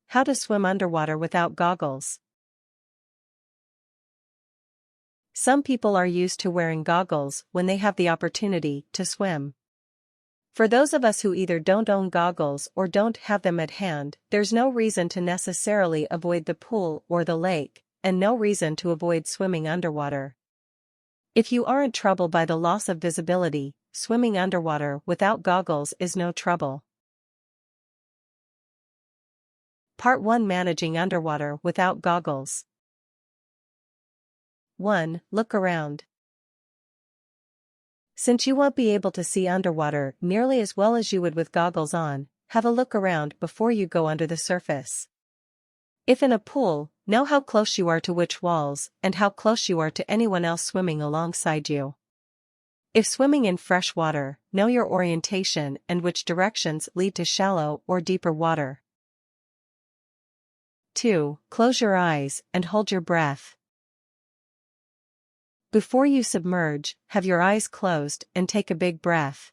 How to swim underwater without goggles. Some people are used to wearing goggles when they have the opportunity to swim. For those of us who either don't own goggles or don't have them at hand, there's no reason to necessarily avoid the pool or the lake, and no reason to avoid swimming underwater. If you aren't troubled by the loss of visibility, swimming underwater without goggles is no trouble. Part 1: Managing underwater without goggles. 1. Look around. Since you won't be able to see underwater nearly as well as you would with goggles on, have a look around before you go under the surface. If in a pool, know how close you are to which walls and how close you are to anyone else swimming alongside you. If swimming in fresh water, know your orientation and which directions lead to shallow or deeper water. 2. Close your eyes and hold your breath. Before you submerge, have your eyes closed and take a big breath.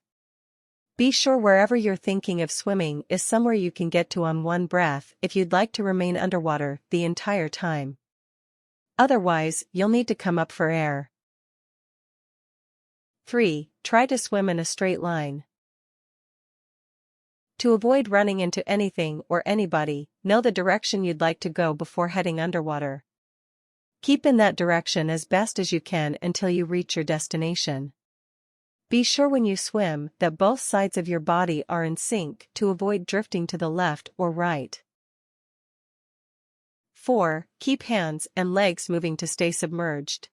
Be sure wherever you're thinking of swimming is somewhere you can get to on one breath if you'd like to remain underwater the entire time. Otherwise, you'll need to come up for air. 3. Try to swim in a straight line. To avoid running into anything or anybody, know the direction you'd like to go before heading underwater. Keep in that direction as best as you can until you reach your destination. Be sure when you swim that both sides of your body are in sync to avoid drifting to the left or right. 4. Keep hands and legs moving to stay submerged.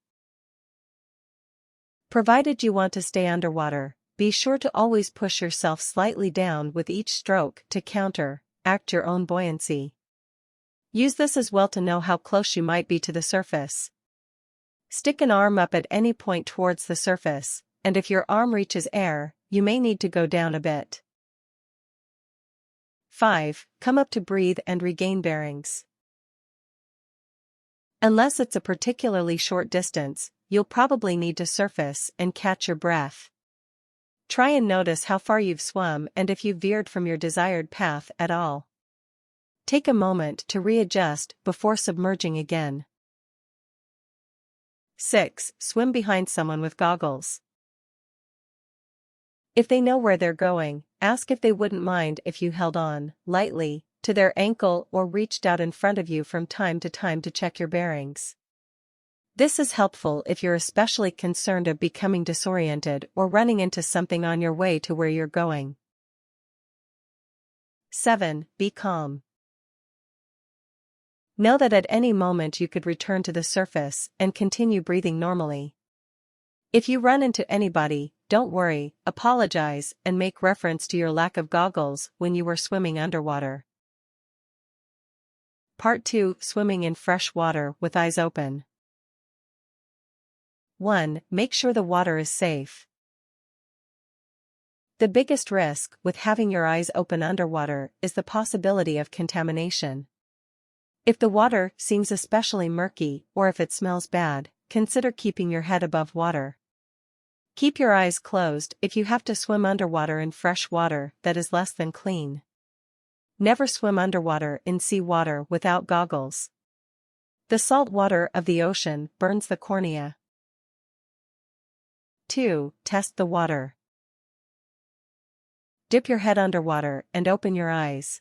Provided you want to stay underwater, be sure to always push yourself slightly down with each stroke to counteract your own buoyancy. Use this as well to know how close you might be to the surface. Stick an arm up at any point towards the surface, and if your arm reaches air, you may need to go down a bit. 5. Come up to breathe and regain bearings. Unless it's a particularly short distance, you'll probably need to surface and catch your breath. Try and notice how far you've swum and if you've veered from your desired path at all. Take a moment to readjust before submerging again. 6. Swim behind someone with goggles. If they know where they're going, ask if they wouldn't mind if you held on, lightly, to their ankle or reached out in front of you from time to time to check your bearings. This is helpful if you're especially concerned of becoming disoriented or running into something on your way to where you're going. 7. Be calm. Know that at any moment you could return to the surface and continue breathing normally. If you run into anybody, don't worry, apologize, and make reference to your lack of goggles when you were swimming underwater. Part 2: Swimming in fresh water with eyes open. 1. Make sure the water is safe. The biggest risk with having your eyes open underwater is the possibility of contamination. If the water seems especially murky or if it smells bad, consider keeping your head above water. Keep your eyes closed if you have to swim underwater in fresh water that is less than clean. Never swim underwater in seawater without goggles. The salt water of the ocean burns the cornea. 2. Test the water. Dip your head underwater and open your eyes.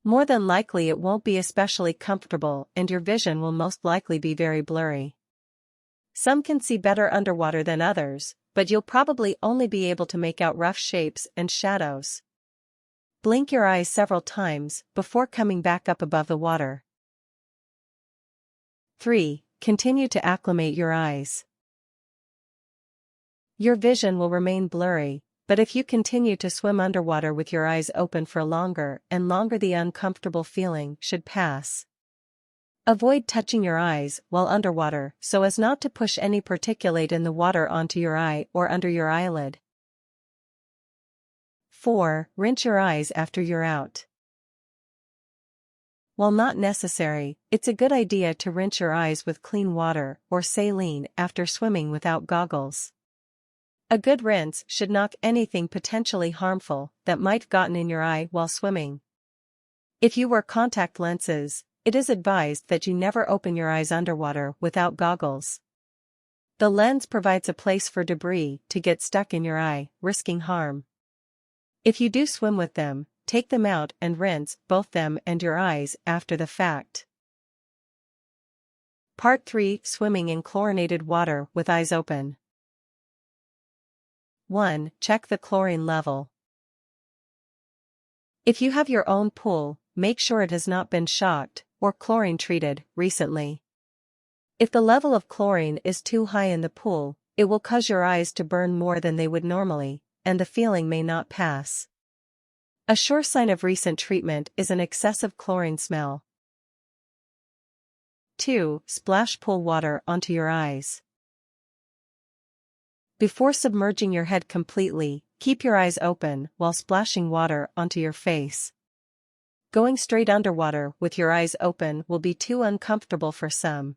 More than likely it won't be especially comfortable and your vision will most likely be very blurry. Some can see better underwater than others, but you'll probably only be able to make out rough shapes and shadows. Blink your eyes several times before coming back up above the water. 3. Continue to acclimate your eyes. Your vision will remain blurry, but if you continue to swim underwater with your eyes open for longer and longer, the uncomfortable feeling should pass. Avoid touching your eyes while underwater so as not to push any particulate in the water onto your eye or under your eyelid. 4. Rinse your eyes after you're out. While not necessary, it's a good idea to rinse your eyes with clean water or saline after swimming without goggles. A good rinse should knock anything potentially harmful that might have gotten in your eye while swimming. If you wear contact lenses, it is advised that you never open your eyes underwater without goggles. The lens provides a place for debris to get stuck in your eye, risking harm. If you do swim with them, take them out and rinse both them and your eyes after the fact. Part 3: Swimming in chlorinated water with eyes open. 1. Check the chlorine level. If you have your own pool, make sure it has not been shocked or chlorine treated recently. If the level of chlorine is too high in the pool, it will cause your eyes to burn more than they would normally, and the feeling may not pass. A sure sign of recent treatment is an excessive chlorine smell. 2. Splash pool water onto your eyes. Before submerging your head completely, keep your eyes open while splashing water onto your face. Going straight underwater with your eyes open will be too uncomfortable for some.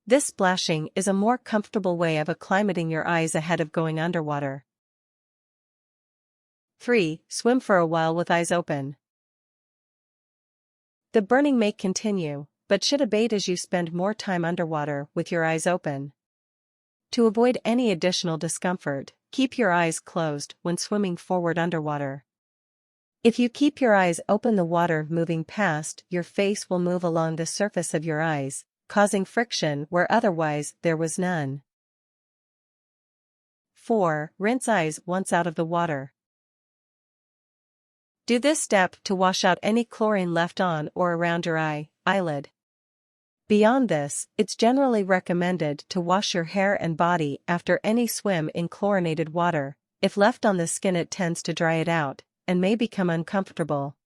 This splashing is a more comfortable way of acclimating your eyes ahead of going underwater. 3. Swim for a while with eyes open. The burning may continue, but should abate as you spend more time underwater with your eyes open. To avoid any additional discomfort, keep your eyes closed when swimming forward underwater. If you keep your eyes open, the water moving past your face will move along the surface of your eyes, causing friction where otherwise there was none. 4. Rinse eyes once out of the water. Do this step to wash out any chlorine left on or around your eyelid. Beyond this, it's generally recommended to wash your hair and body after any swim in chlorinated water. If left on the skin, it tends to dry it out and may become uncomfortable.